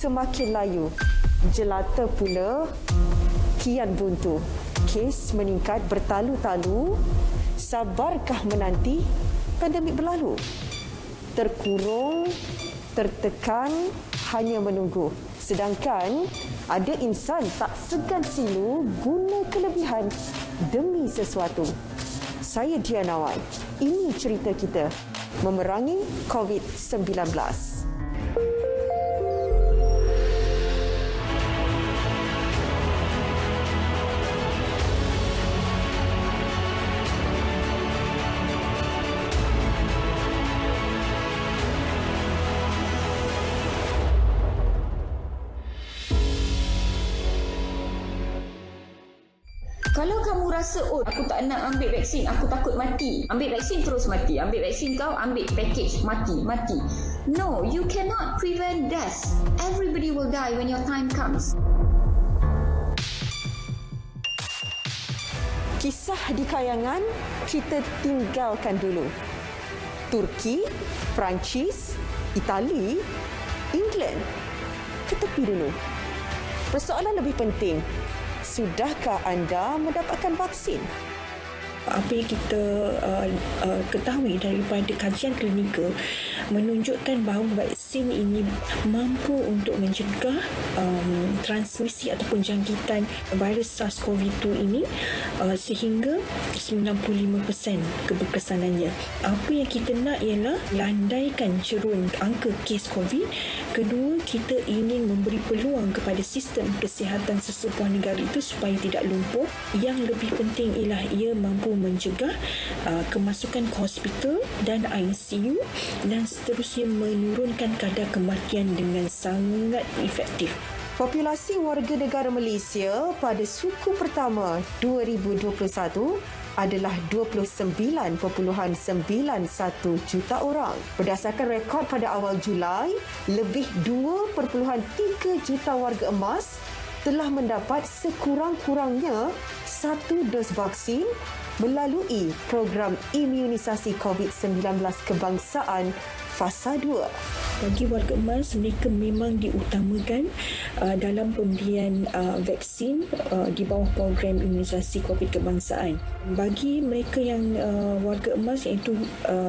semakin layu. Jelata pula kian buntu. Kes meningkat bertalu-talu. Sabarkah menanti pandemik berlalu? Terkurung, tertekan, hanya menunggu. Sedangkan ada insan tak segan silu guna kelebihan demi sesuatu. Saya Diana Wan. Ini cerita kita memerangi COVID-19. Kalau kamu rasa, aku tak nak ambil vaksin, aku takut mati. Ambil vaksin terus mati. Ambil vaksin kau, ambil package, mati. No, you cannot prevent death. Everybody will die when your time comes. Kisah di kayangan kita tinggalkan dulu. Turki, Perancis, Itali, England. Ke tepi dulu. Persoalan lebih penting. Sudahkah anda mendapatkan vaksin? Apa yang kita ketahui daripada kajian klinikal menunjukkan bahawa vaksin ini mampu untuk mencegah transmisi ataupun jangkitan virus SARS-CoV-2 ini sehingga 95% keberkesanannya. Apa yang kita nak ialah landaikan cerun angka kes COVID. Kedua, kita ingin memberi peluang kepada sistem kesihatan sesebuah negara itu supaya tidak lumpuh. Yang lebih penting ialah ia mampu mencegah kemasukan ke hospital dan ICU dan seterusnya menurunkan kadar kematian dengan sangat efektif. Populasi warga negara Malaysia pada suku pertama 2021 adalah 29.91 juta orang. Berdasarkan rekod pada awal Julai, lebih 2.3 juta warga emas telah mendapat sekurang-kurangnya 1 dos vaksin melalui program imunisasi COVID-19 kebangsaan Fasa 2. Bagi warga emas, mereka memang diutamakan dalam pemberian vaksin di bawah program imunisasi COVID kebangsaan. Bagi mereka yang warga emas iaitu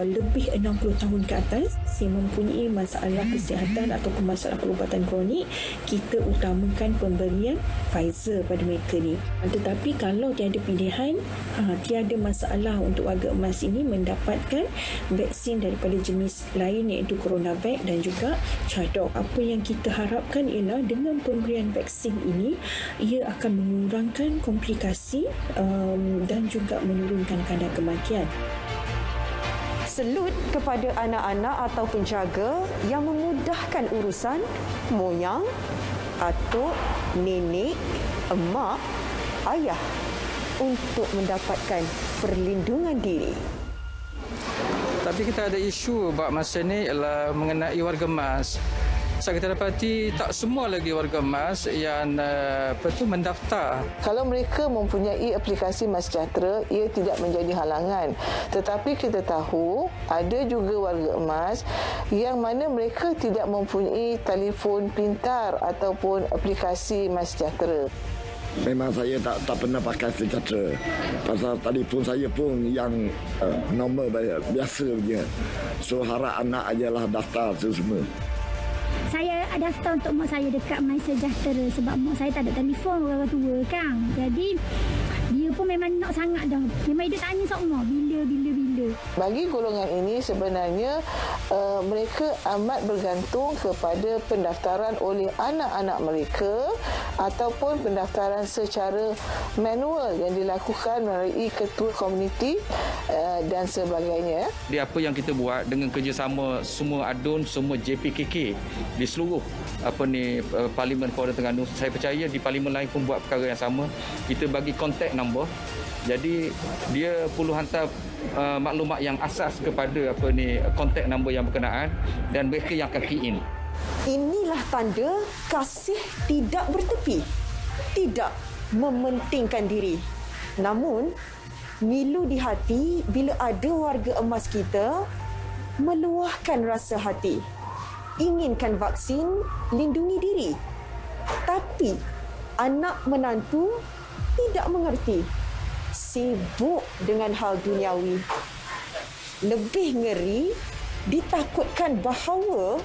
lebih 60 tahun ke atas yang mempunyai masalah kesihatan ataupun masalah perubatan kronik, kita utamakan pemberian Pfizer pada mereka ni. Tetapi kalau tiada pilihan, tiada masalah untuk warga emas ini mendapatkan vaksin daripada jenis lain iaitu CoronaVac dan juga Chadok. Apa yang kita harapkan ialah dengan pemberian vaksin ini, ia akan mengurangkan komplikasi dan juga menurunkan kadar kematian. Salut kepada anak-anak atau penjaga yang memudahkan urusan moyang, atuk, nenek, emak, ayah untuk mendapatkan perlindungan diri. Tapi kita ada isu buat masa ni ialah mengenai warga emas. Saya kita dapati tak semua lagi warga emas yang mendaftar. Kalau mereka mempunyai aplikasi MySejahtera, ia tidak menjadi halangan. Tetapi kita tahu ada juga warga emas yang mana mereka tidak mempunyai telefon pintar ataupun aplikasi MySejahtera. Memang saya tak pernah pakai sejahtera. Pasal telefon saya pun yang normal biasa je. So harap anak ajalah daftar semua. Saya daftar untuk mak saya dekat MySejahtera sebab mak saya tak ada telefon, orang tua kan. Jadi dia pun memang nak sangat dah. Memang dia tanya semua bila. Bagi golongan ini sebenarnya mereka amat bergantung kepada pendaftaran oleh anak-anak mereka ataupun pendaftaran secara manual yang dilakukan melalui ketua komuniti dan sebagainya. Dia apa yang kita buat dengan kerjasama semua ADUN, semua JPKK di seluruh Parlimen Kuala Terengganu. Saya percaya di parlimen lain pun buat perkara yang sama. Kita bagi contact number. Jadi dia perlu hantar maklumat yang asas kepada contact number yang berkenaan dan mereka yang akan key in. Inilah tanda kasih tidak bertepi, tidak mementingkan diri. Namun, milu di hati bila ada warga emas kita meluahkan rasa hati. inginkan vaksin lindungi diri. Tapi anak menantu tidak mengerti. Sibuk dengan hal duniawi. Lebih ngeri, ditakutkan bahawa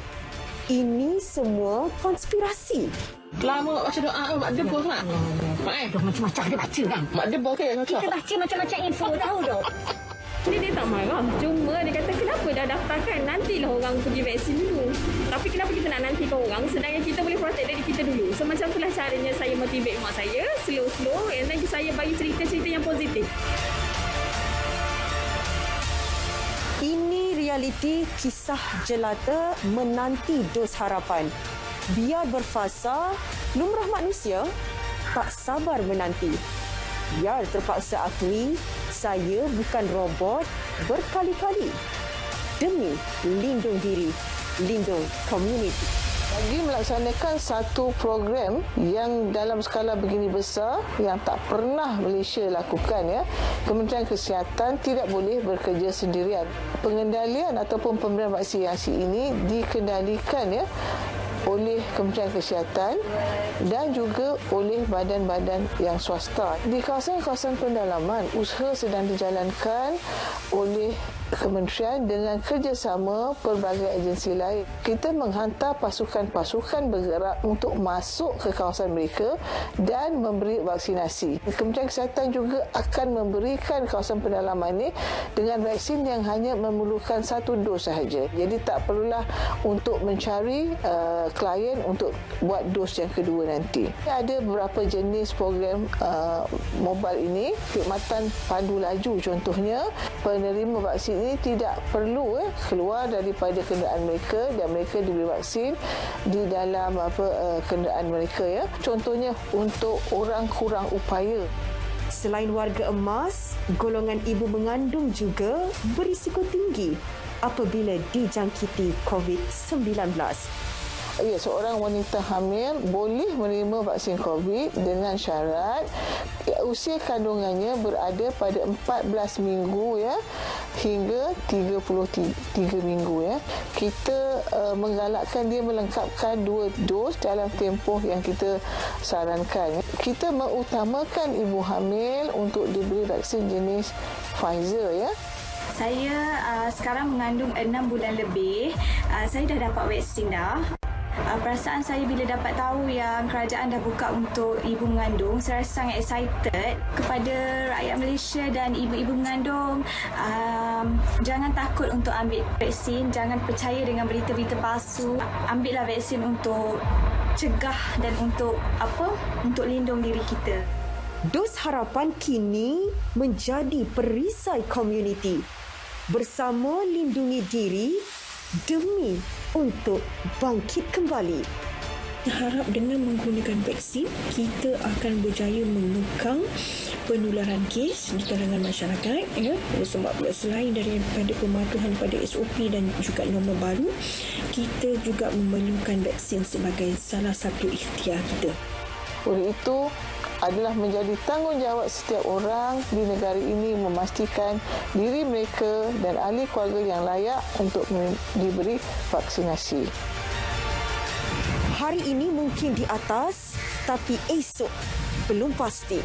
ini semua konspirasi. Lama baca doa mak dia pun mak. Mak Macam-macam dia baca kan. mak dia boleh macam. Kita baca macam-macam info tahu tak? Dia tak marah. Cuma dia kata kenapa dah daftarkan? Nantilah orang pergi vaksin dulu. Tapi kenapa kita nak nantikan orang? Sedangkan kita boleh protect diri kita dulu. So macam itulah caranya saya motivate mak saya. Slow-slow. And then saya bagi cerita-cerita yang positif. Ini realiti kisah jelata menanti dos harapan. Biar berfasa, lumrah manusia tak sabar menanti. Biar terpaksa akui, saya bukan robot berkali-kali. Demi lindung diri, lindung komuniti. Bagi melaksanakan satu program yang dalam skala begini besar yang tak pernah Malaysia lakukan, ya, Kementerian Kesihatan tidak boleh bekerja sendirian. Pengendalian ataupun pemberian vaksinasi ini dikendalikan, ya, oleh Kementerian Kesihatan dan juga oleh badan-badan yang swasta. Di kawasan-kawasan pendalaman, usaha sedang dijalankan oleh kementerian dengan kerjasama pelbagai agensi lain. Kita menghantar pasukan-pasukan bergerak untuk masuk ke kawasan mereka dan memberi vaksinasi. Kementerian Kesihatan juga akan memberikan kawasan pendalaman ini dengan vaksin yang hanya memerlukan 1 dos sahaja. Jadi tak perlulah untuk mencari klien untuk buat dos yang kedua nanti. Ada beberapa jenis program mobile ini, khidmatan pandu laju contohnya. Penerima vaksin ini tidak perlu keluar daripada kenderaan mereka dan mereka diberi vaksin di dalam kenderaan mereka, ya. Contohnya untuk orang kurang upaya. Selain warga emas, golongan ibu mengandung juga berisiko tinggi apabila dijangkiti COVID-19. Ya, seorang wanita hamil boleh menerima vaksin COVID dengan syarat usia kandungannya berada pada 14 minggu, ya, hingga 33 minggu, ya. Kita menggalakkan dia melengkapkan 2 dos dalam tempoh yang kita sarankan. Kita mengutamakan ibu hamil untuk diberi vaksin jenis Pfizer, ya. Saya sekarang mengandung 6 bulan lebih. Saya dah dapat vaksin dah. Perasaan saya bila dapat tahu yang kerajaan dah buka untuk ibu mengandung, saya rasa sangat excited. Kepada rakyat Malaysia dan ibu-ibu mengandung, jangan takut untuk ambil vaksin, jangan percaya dengan berita-berita palsu. Ambillah vaksin untuk cegah dan untuk lindung diri kita. Dos harapan kini menjadi perisai komuniti. Bersama lindungi diri demi untuk bangkit kembali. Harap dengan menggunakan vaksin, kita akan berjaya mengekang penularan kes di kalangan masyarakat, ya. Sebab selain daripada pematuhan pada SOP dan juga norma baru, kita juga memerlukan vaksin sebagai salah satu ikhtiar kita. Oleh itu, adalah menjadi tanggungjawab setiap orang di negara ini memastikan diri mereka dan ahli keluarga yang layak untuk diberi vaksinasi. Hari ini mungkin di atas, tapi esok belum pasti.